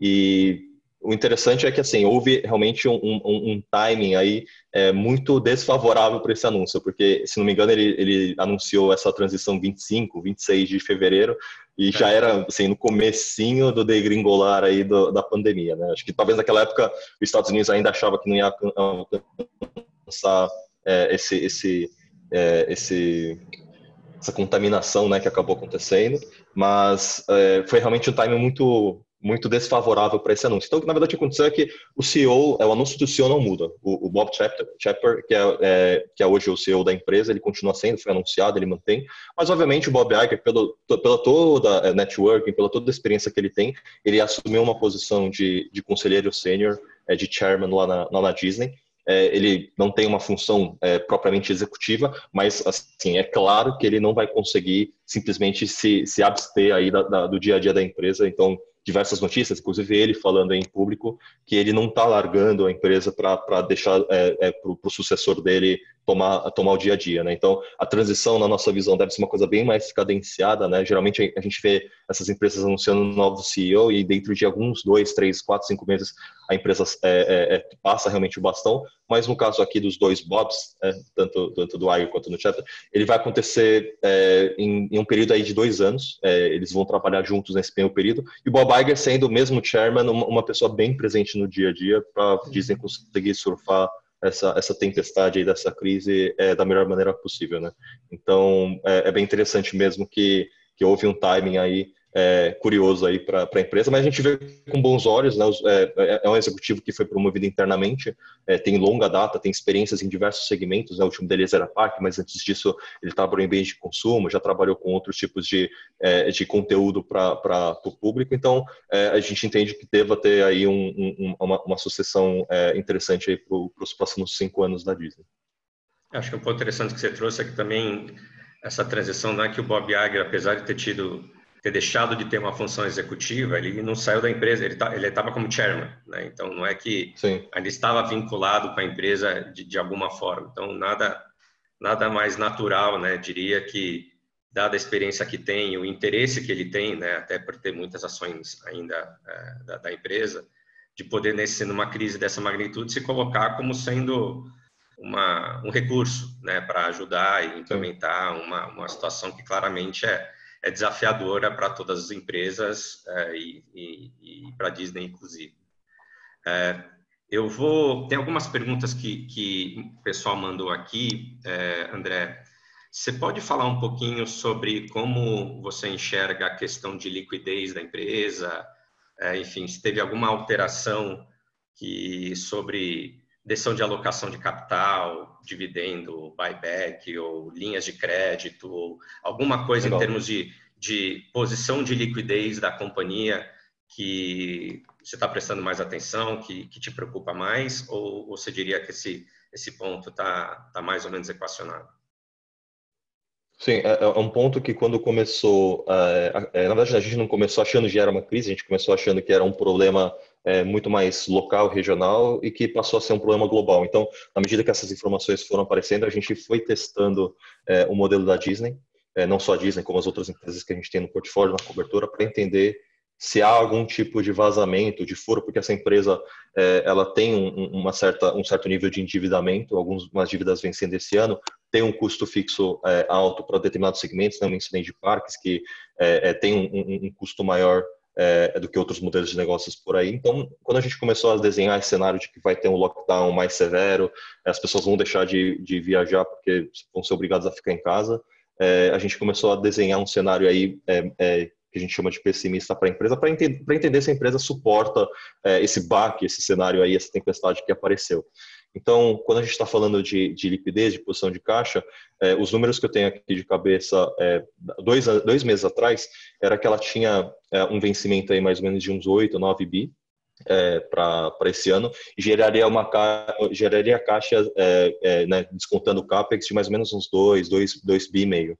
E o interessante é que, assim, houve realmente um timing aí muito desfavorável para esse anúncio, porque, se não me engano, ele anunciou essa transição 25, 26 de fevereiro, e já era, assim, no comecinho do degringolar aí da pandemia, né? Acho que talvez naquela época os Estados Unidos ainda achava que não ia alcançar essa contaminação, né, que acabou acontecendo, mas foi realmente um timing muito muito desfavorável para esse anúncio. Então, o que na verdade aconteceu é que o CEO, o anúncio do CEO não muda. O Bob Chapek, que é hoje o CEO da empresa, ele continua sendo, foi anunciado, ele mantém. Mas, obviamente, o Bob Iger, pela toda a networking, pela toda a experiência que ele tem, ele assumiu uma posição de conselheiro sênior, de chairman lá na Disney. Ele não tem uma função propriamente executiva, mas assim, é claro que ele não vai conseguir simplesmente se abster aí do dia a dia da empresa. Então, diversas notícias, inclusive ele falando em público que ele não está largando a empresa para deixar para o sucessor dele tomar o dia a dia, né? Então, a transição, na nossa visão, deve ser uma coisa bem mais cadenciada, né? Geralmente, a gente vê essas empresas anunciando um novo CEO e dentro de alguns 2, 3, 4, 5 meses, a empresa passa realmente o bastão, mas no caso aqui dos dois Bobs, tanto do Iger quanto do Chapter, ele vai acontecer em um período aí de 2 anos, eles vão trabalhar juntos nesse primeiro período, e o Bob Iger sendo o mesmo chairman, uma pessoa bem presente no dia a dia, para Disney conseguir surfar essa tempestade aí dessa crise da melhor maneira possível, né? Então, é bem interessante mesmo que houve um timing aí curioso aí para a empresa, mas a gente vê com bons olhos, né? É um executivo que foi promovido internamente, tem longa data, tem experiências em diversos segmentos, né? O último deles era PAC, mas antes disso ele estava em bens de consumo, já trabalhou com outros tipos de conteúdo para o público, então a gente entende que deva ter aí uma sucessão interessante aí para os próximos 5 anos da Disney. Acho que um ponto interessante que você trouxe é que também essa transição, não é que o Bob Iger, apesar de ter deixado de ter uma função executiva, ele não saiu da empresa, ele estava como chairman, né? Então não é que Sim. ainda estava vinculado com a empresa de alguma forma. Então nada mais natural, né? Diria que, dada a experiência que tem, o interesse que ele tem, né? Até por ter muitas ações ainda da empresa, de poder, numa crise dessa magnitude, se colocar como sendo um recurso, né? Para ajudar e implementar uma situação que claramente é desafiadora para todas as empresas e para a Disney, inclusive. Tem algumas perguntas que o pessoal mandou aqui, André. Você pode falar um pouquinho sobre como você enxerga a questão de liquidez da empresa? Enfim, se teve alguma alteração sobre decisão de alocação de capital, dividendo, buyback, ou linhas de crédito, ou alguma coisa Legal. em termos de posição de liquidez da companhia que você está prestando mais atenção, que te preocupa mais, ou você diria que esse ponto está mais ou menos equacionado? Sim, é um ponto que quando começou, na verdade a gente não começou achando que era uma crise, a gente começou achando que era um problema muito mais local, regional e que passou a ser um problema global. Então, na medida que essas informações foram aparecendo, a gente foi testando o modelo da Disney, não só a Disney, como as outras empresas que a gente tem no portfólio, na cobertura, para entender se há algum tipo de vazamento, de furo, porque essa empresa ela tem um certo nível de endividamento, algumas dívidas vencendo esse ano, tem um custo fixo alto para determinados segmentos, né, um incidente de parques que tem um custo maior do que outros modelos de negócios por aí. Então, quando a gente começou a desenhar esse cenário de que vai ter um lockdown mais severo, as pessoas vão deixar de viajar porque vão ser obrigadas a ficar em casa, a gente começou a desenhar um cenário aí que a gente chama de pessimista para a empresa, para entender se a empresa suporta esse baque, esse cenário aí, essa tempestade que apareceu. Então, quando a gente está falando de liquidez, de posição de caixa, os números que eu tenho aqui de cabeça, 2 meses atrás, era que ela tinha um vencimento aí mais ou menos de uns 8, 9 bi para esse ano, e geraria caixa, né, descontando o CAPEX, de mais ou menos uns 2 bi e meio.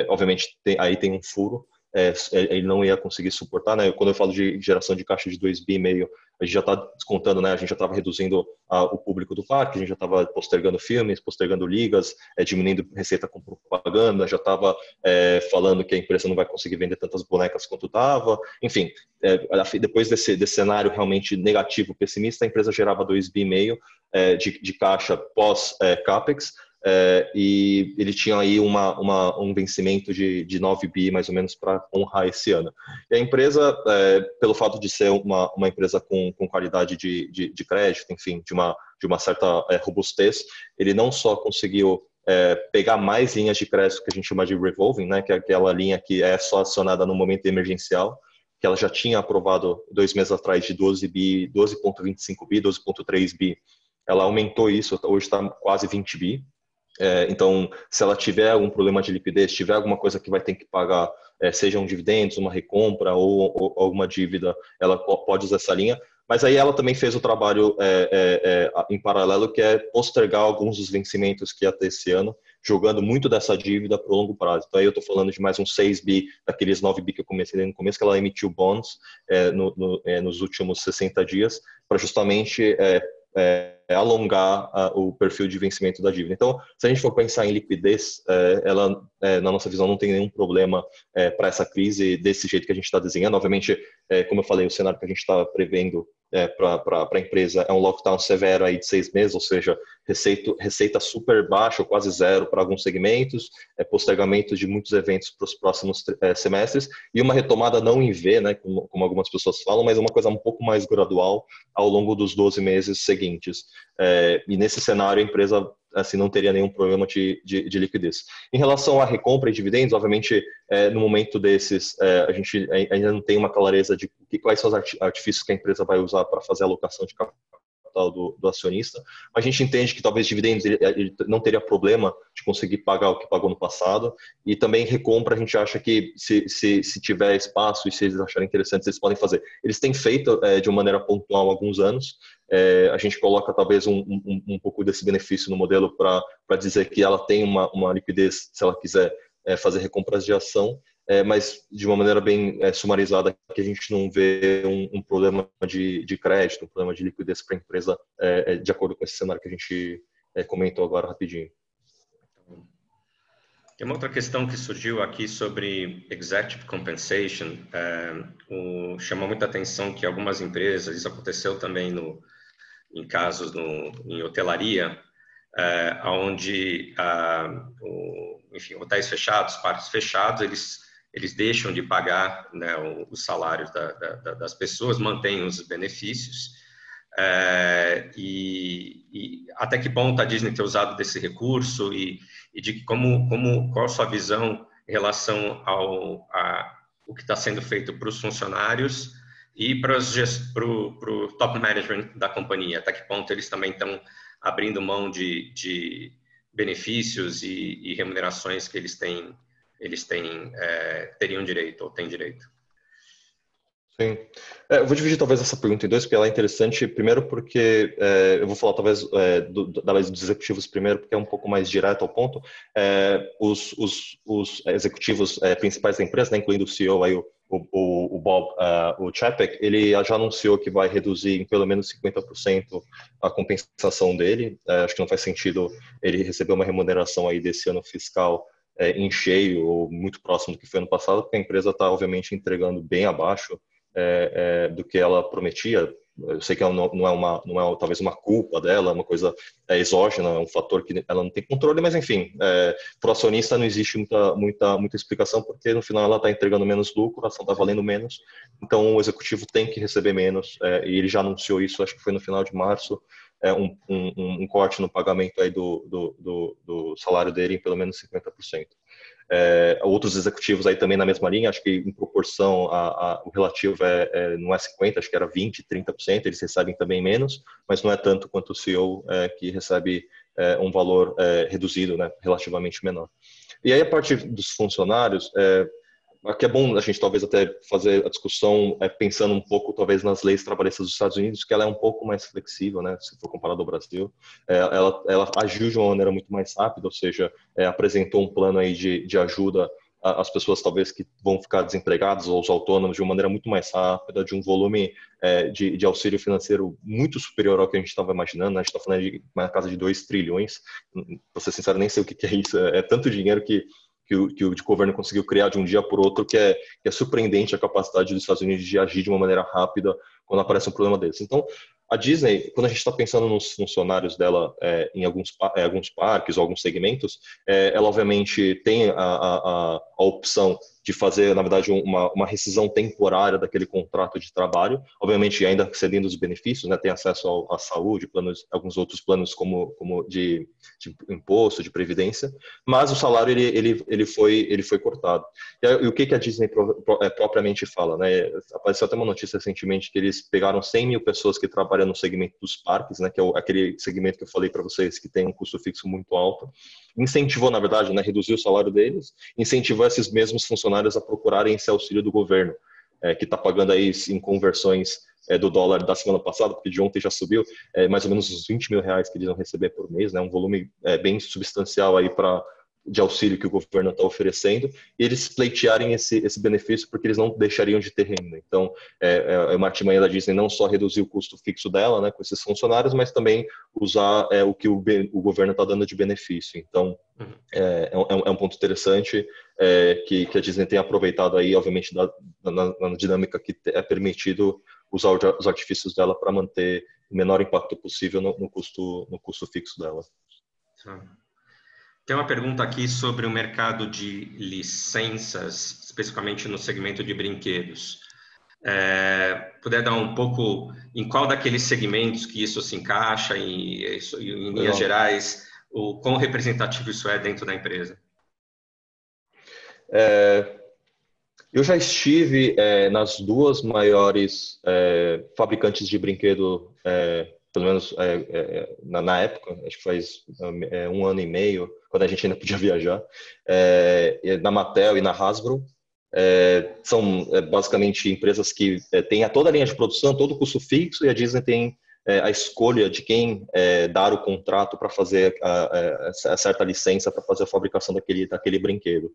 Obviamente, aí tem um furo, ele não ia conseguir suportar, né? Quando eu falo de geração de caixa de 2 bi e meio, a gente já está descontando, né? A gente já estava reduzindo o público do parque, a gente já estava postergando filmes, postergando ligas, diminuindo receita com propaganda, já estava falando que a empresa não vai conseguir vender tantas bonecas quanto estava. Enfim, depois desse cenário realmente negativo, pessimista, a empresa gerava 2 bi e meio de caixa pós CAPEX, e ele tinha aí um vencimento de 9 bi mais ou menos para honrar esse ano. E a empresa, pelo fato de ser uma empresa com qualidade de crédito, enfim, de uma certa robustez, ele não só conseguiu pegar mais linhas de crédito que a gente chama de revolving, né, que é aquela linha que é só acionada no momento emergencial, que ela já tinha aprovado 2 meses atrás de 12 bi, 12,25 bi, 12,3 bi, ela aumentou isso, hoje está quase 20 bi. Então, se ela tiver algum problema de liquidez, tiver alguma coisa que vai ter que pagar, seja um dividendos, uma recompra ou alguma dívida, ela pode usar essa linha. Mas aí ela também fez o trabalho em paralelo, que é postergar alguns dos vencimentos que ia ter esse ano, jogando muito dessa dívida para o longo prazo. Então aí eu estou falando de mais uns 6 bi, daqueles 9 bi que eu comecei no começo, que ela emitiu bonds nos últimos 60 dias, para justamente alongar o perfil de vencimento da dívida. Então, se a gente for pensar em liquidez, ela, na nossa visão, não tem nenhum problema para essa crise desse jeito que a gente está desenhando. Obviamente, como eu falei, o cenário que a gente está prevendo para a empresa é um lockdown severo aí de 6 meses, ou seja, receita super baixa, ou quase zero para alguns segmentos, postergamento de muitos eventos para os próximos semestres, e uma retomada não em V, né, como algumas pessoas falam, mas uma coisa um pouco mais gradual ao longo dos 12 meses seguintes. E nesse cenário, a empresa assim, não teria nenhum problema de liquidez. Em relação à recompra e dividendos, obviamente, no momento desses, a gente ainda não tem uma clareza de quais são os artifícios que a empresa vai usar para fazer a alocação de capital do acionista. A gente entende que talvez dividendos ele não teria problema de conseguir pagar o que pagou no passado, e também recompra a gente acha que se tiver espaço e se eles acharem interessantes, eles podem fazer. Eles têm feito de uma maneira pontual há alguns anos. A gente coloca talvez um pouco desse benefício no modelo para dizer que ela tem uma liquidez se ela quiser fazer recompras de ação, mas de uma maneira bem sumarizada, que a gente não vê um problema de crédito, um problema de liquidez para a empresa, de acordo com esse cenário que a gente comentou agora rapidinho. Tem uma outra questão que surgiu aqui sobre executive compensation. Chama muita atenção que algumas empresas, isso aconteceu também em casos em hotelaria, onde, enfim, hotéis fechados, parques fechados, eles deixam de pagar, né, os salários das pessoas, mantêm os benefícios. E até que ponto a Disney tem usado desse recurso e de qual a sua visão em relação ao que está sendo feito para os funcionários e para o top management da companhia, até que ponto eles também estão abrindo mão de benefícios e remunerações que eles teriam direito ou têm direito. Sim. Eu vou dividir talvez essa pergunta em dois, porque ela é interessante. Primeiro porque eu vou falar talvez dos executivos primeiro, porque é um pouco mais direto ao ponto. Os executivos principais da empresa, né, incluindo o CEO, aí, o Bob, o Chapek, ele já anunciou que vai reduzir em pelo menos 50% a compensação dele. Acho que não faz sentido ele receber uma remuneração aí desse ano fiscal em cheio ou muito próximo do que foi ano passado, porque a empresa está obviamente entregando bem abaixo do que ela prometia. Eu sei que não é talvez uma culpa dela, é uma coisa exógena, é um fator que ela não tem controle, mas enfim, para o acionista não existe muita explicação, porque no final ela está entregando menos lucro, a ação está valendo menos, então o executivo tem que receber menos, e ele já anunciou isso, acho que foi no final de março, um corte no pagamento aí do salário dele em pelo menos 50%. Outros executivos aí também na mesma linha, acho que em proporção o relativo não é 50%, acho que era 20%, 30%, eles recebem também menos, mas não é tanto quanto o CEO que recebe um valor reduzido, né, relativamente menor. E aí a partir dos funcionários, aqui é bom a gente talvez até fazer a discussão pensando um pouco talvez nas leis trabalhistas dos Estados Unidos, que ela é um pouco mais flexível, né, se for comparado ao Brasil. Ela agiu de uma maneira muito mais rápida, ou seja, apresentou um plano aí de ajuda às pessoas talvez que vão ficar desempregadas ou aos autônomos de uma maneira muito mais rápida, de um volume de auxílio financeiro muito superior ao que a gente estava imaginando, né? A gente está falando de uma casa de 2 trilhões, para ser sincero, nem sei o que é isso, é tanto dinheiro que o governo conseguiu criar de um dia por outro, que é surpreendente a capacidade dos Estados Unidos de agir de uma maneira rápida quando aparece um problema desse. Então, a Disney, quando a gente está pensando nos funcionários dela em alguns parques ou alguns segmentos, ela obviamente tem a opção de fazer, na verdade, uma rescisão temporária daquele contrato de trabalho, obviamente ainda cedendo os benefícios, né, tem acesso à saúde, planos, alguns outros planos como de imposto, de previdência, mas o salário ele foi cortado. E o que a Disney propriamente fala, né? Apareceu até uma notícia recentemente que eles pegaram 100 mil pessoas que trabalham no segmento dos parques, né, que é aquele segmento que eu falei para vocês que tem um custo fixo muito alto, incentivou, na verdade, né, reduziu o salário deles, incentivou esses mesmos funcionários a procurarem esse auxílio do governo, que está pagando aí em conversões do dólar da semana passada, porque de ontem já subiu, mais ou menos uns 20 mil reais que eles vão receber por mês, né, um volume bem substancial aí de auxílio que o governo está oferecendo, e eles pleitearem esse benefício porque eles não deixariam de ter renda. Então, é uma artimanha da Disney não só reduzir o custo fixo dela, né, com esses funcionários, mas também usar o que o governo está dando de benefício. Então, é um ponto interessante que a Disney tem aproveitado aí, obviamente, na dinâmica que é permitido usar os artifícios dela para manter o menor impacto possível no custo fixo dela. Tem uma pergunta aqui sobre o mercado de licenças, especificamente no segmento de brinquedos. Puder dar um pouco em qual daqueles segmentos que isso se encaixa e em linhas gerais, o quão representativo isso é dentro da empresa? Eu já estive nas duas maiores fabricantes de brinquedo, pelo menos na época, acho que faz 1 ano e meio, quando a gente ainda podia viajar, na Mattel e na Hasbro. São basicamente empresas que têm toda a linha de produção, todo o custo fixo, e a Disney tem a escolha de quem dar o contrato para fazer a certa licença para fazer a fabricação daquele brinquedo.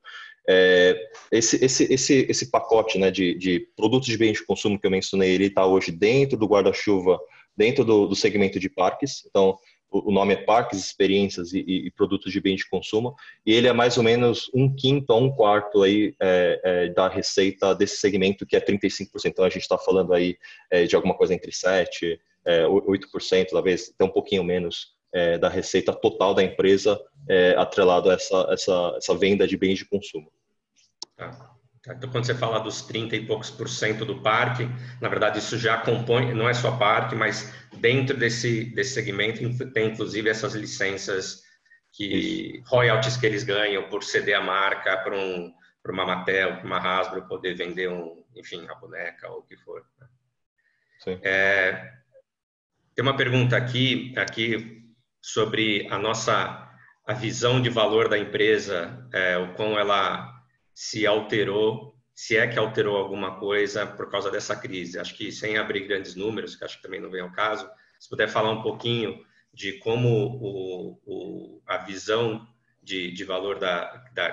Esse pacote, né, de produtos de bens de consumo que eu mencionei, ele está hoje dentro do guarda-chuva, dentro do segmento de parques. Então, o nome é Parques, Experiências e Produtos de Bens de Consumo, e ele é mais ou menos 1/5 a 1/4 aí, da receita desse segmento, que é 35%. Então, a gente está falando aí de alguma coisa entre 7%, 8%, talvez até um pouquinho menos da receita total da empresa, atrelado a essa venda de bens de consumo. Tá. Então, quando você fala dos 30 e poucos por cento do parque, na verdade isso já compõe, não é só parque, mas dentro desse segmento tem inclusive essas licenças, royalties que eles ganham por ceder a marca para uma Mattel, para uma Hasbro poder vender enfim, a boneca ou o que for. Sim. Tem uma pergunta aqui sobre a visão de valor da empresa, o quão ela se alterou, se é que alterou alguma coisa por causa dessa crise. Acho que sem abrir grandes números, que acho que também não vem ao caso, se puder falar um pouquinho de como a visão de valor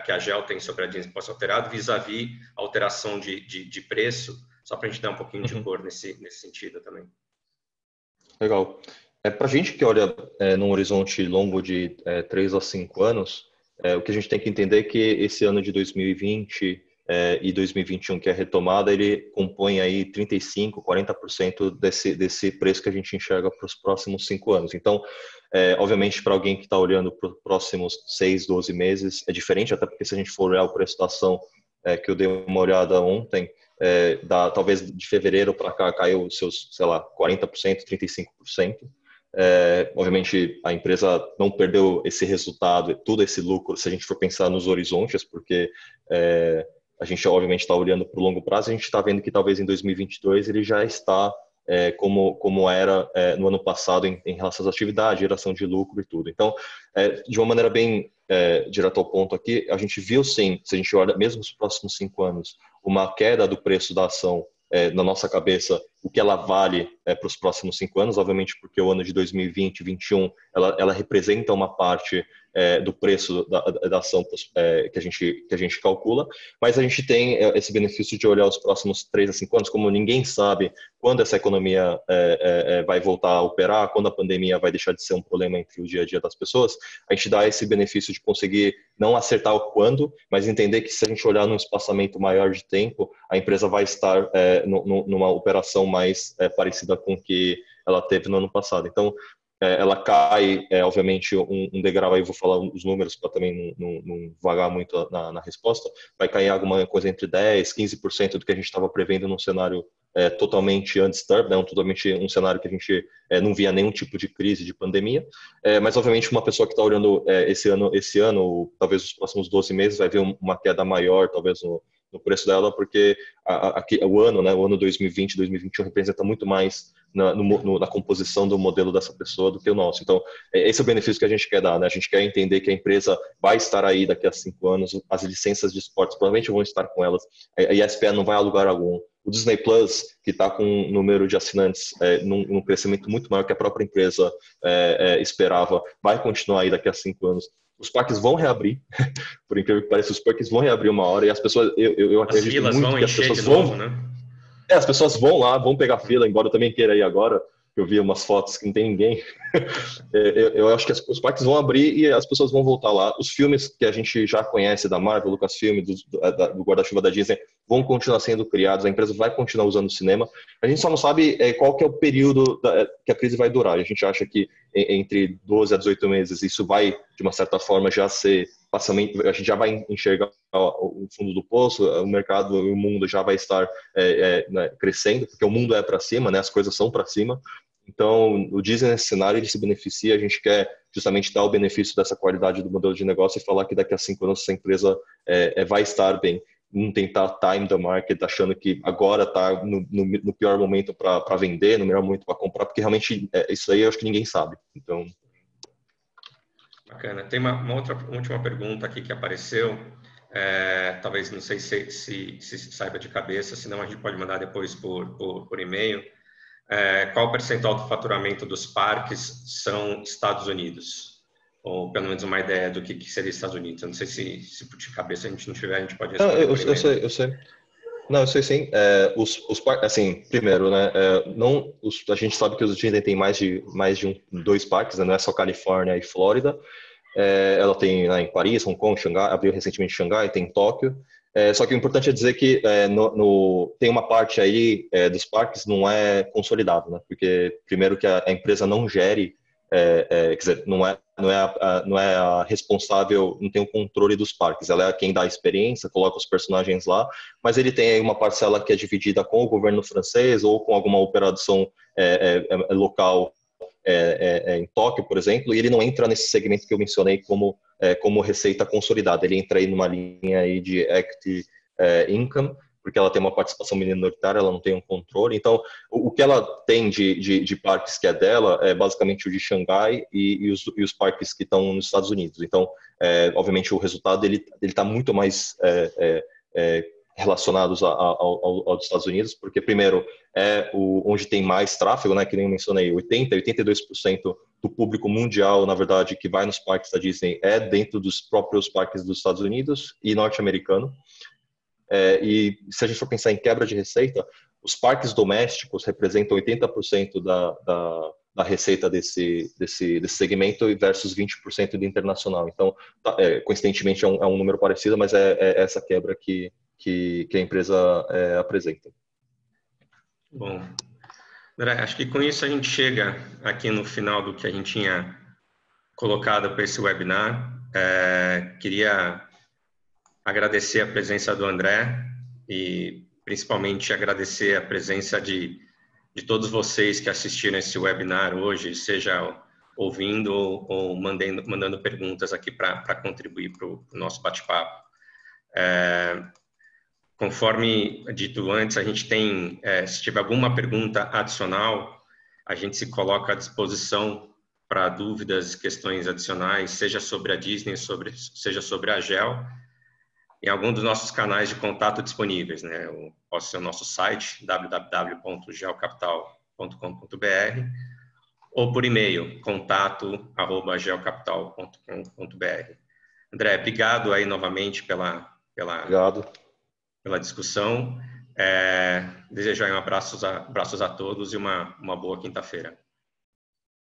que a GEL tem sobre a Disney pode ser alterado vis-à-vis a alteração de preço, só para a gente dar um pouquinho de cor nesse sentido também. Legal. Para a gente que olha num horizonte longo de 3 a 5 anos, o que a gente tem que entender é que esse ano de 2020 e 2021, que é a retomada, ele compõe aí 35%, 40% desse preço que a gente enxerga para os próximos 5 anos. Então, obviamente, para alguém que está olhando para os próximos 6, 12 meses, é diferente, até porque se a gente for olhar o preço da ação, que eu dei uma olhada ontem, talvez de fevereiro para cá caiu seus, sei lá, 40%, 35%. Obviamente a empresa não perdeu esse resultado, todo esse lucro, se a gente for pensar nos horizontes, porque a gente obviamente está olhando para o longo prazo, a gente está vendo que talvez em 2022 ele já está como era no ano passado em relação às atividades, geração de lucro e tudo. Então, de uma maneira bem direta ao ponto aqui, a gente viu sim, se a gente olha mesmo nos próximos 5 anos, uma queda do preço da ação na nossa cabeça, o que ela vale para os próximos 5 anos, obviamente porque o ano de 2020 e 2021 ela representa uma parte do preço da ação que a gente calcula, mas a gente tem esse benefício de olhar os próximos 3 a 5 anos, como ninguém sabe quando essa economia vai voltar a operar, quando a pandemia vai deixar de ser um problema entre o dia a dia das pessoas, a gente dá esse benefício de conseguir não acertar o quando, mas entender que se a gente olhar num espaçamento maior de tempo, a empresa vai estar numa operação mais parecida com o que ela teve no ano passado. Então, ela cai, obviamente, um degrau, aí eu vou falar os números para também não vagar muito na resposta, vai cair alguma coisa entre 10%, 15% do que a gente estava prevendo num cenário totalmente undisturbed, né, totalmente um cenário que a gente não via nenhum tipo de crise, de pandemia, mas obviamente uma pessoa que está olhando esse ano, ou talvez os próximos 12 meses, vai ver uma queda maior, talvez no preço dela, porque o ano, né, o ano 2020, 2021 representa muito mais na composição do modelo dessa pessoa do que o nosso. Então, esse é o benefício que a gente quer dar, né? A gente quer entender que a empresa vai estar aí daqui a 5 anos, as licenças de esportes provavelmente vão estar com elas, a ESPN não vai a lugar algum. O Disney Plus, que está com um número de assinantes num crescimento muito maior que a própria empresa esperava, vai continuar aí daqui a 5 anos. Os parques vão reabrir, por incrível que pareça, os parques vão reabrir uma hora e as pessoas, eu As acredito filas muito vão que as encher pessoas de vão. novo, né? As pessoas vão lá, vão pegar fila, embora eu também queira ir agora, eu vi umas fotos que não tem ninguém. Eu acho que os parques vão abrir e as pessoas vão voltar lá. Os filmes que a gente já conhece da Marvel, Lucasfilm, do guarda-chuva da Disney, vão continuar sendo criados, a empresa vai continuar usando o cinema. A gente só não sabe qual que é o período que a crise vai durar. A gente acha que entre 12 a 18 meses isso vai, de uma certa forma, já ser passamento, a gente já vai enxergar o fundo do poço, o mercado, o mundo já vai estar né, crescendo, porque o mundo é para cima, né, as coisas são para cima. Então, o Disney nesse cenário, ele se beneficia, a gente quer justamente dar o benefício dessa qualidade do modelo de negócio e falar que daqui a 5 anos essa empresa vai estar bem. Não tentar time the market achando que agora está no pior momento para vender, no melhor momento para comprar, porque realmente isso aí eu acho que ninguém sabe. Então... Bacana. Tem uma última pergunta aqui que apareceu. Talvez, não sei se saiba de cabeça, senão a gente pode mandar depois por e-mail. Qual o percentual do faturamento dos parques são Estados Unidos? Ou pelo menos uma ideia do que seria Estados Unidos. Eu não sei se de cabeça a gente não tiver, a gente pode responder por e-mail. Eu sei. Não, eu sei sim. Assim, primeiro, né? A gente sabe que os Disney tem mais de dois parques, né, não é só Califórnia e Flórida. Ela tem, né, em Paris, Hong Kong, Xangai, abriu recentemente em Xangai, tem em Tóquio. Só que o importante é dizer que tem uma parte aí dos parques não é consolidado, né? Porque primeiro que a empresa não gere, quer dizer, não é a responsável, não tem o controle dos parques. Ela é quem dá a experiência, coloca os personagens lá, mas ele tem aí uma parcela que é dividida com o governo francês ou com alguma operação local em Tóquio, por exemplo, e ele não entra nesse segmento que eu mencionei como receita consolidada. Ele entra aí numa linha aí de equity income, porque ela tem uma participação minoritária, ela não tem um controle. Então, o que ela tem de parques que é dela é basicamente o de Xangai e os parques que estão nos Estados Unidos. Então, obviamente, o resultado ele está muito mais relacionados aos Estados Unidos, porque primeiro onde tem mais tráfego, né, que nem eu mencionei, 82% do público mundial, na verdade, que vai nos parques da Disney é dentro dos próprios parques dos Estados Unidos e norte-americano. E se a gente for pensar em quebra de receita, os parques domésticos representam 80% da receita desse segmento versus 20% do internacional. Então, coincidentemente, é um número parecido, mas é essa quebra que a empresa apresenta. Bom, André, acho que com isso a gente chega aqui no final do que a gente tinha colocado para esse webinar. Queria agradecer a presença do André e principalmente agradecer a presença de todos vocês que assistiram esse webinar hoje, seja ouvindo ou mandando perguntas aqui para contribuir para o nosso bate-papo. Conforme dito antes, a gente tem, se tiver alguma pergunta adicional, a gente se coloca à disposição para dúvidas, questões adicionais, seja sobre a Disney, seja sobre a GEL, em algum dos nossos canais de contato disponíveis, né? Pode ser o nosso site, www.geocapital.com.br, ou por e-mail, contato@geocapital.com.br. André, obrigado aí novamente pela discussão. Desejo aí abraços a todos e uma boa quinta-feira.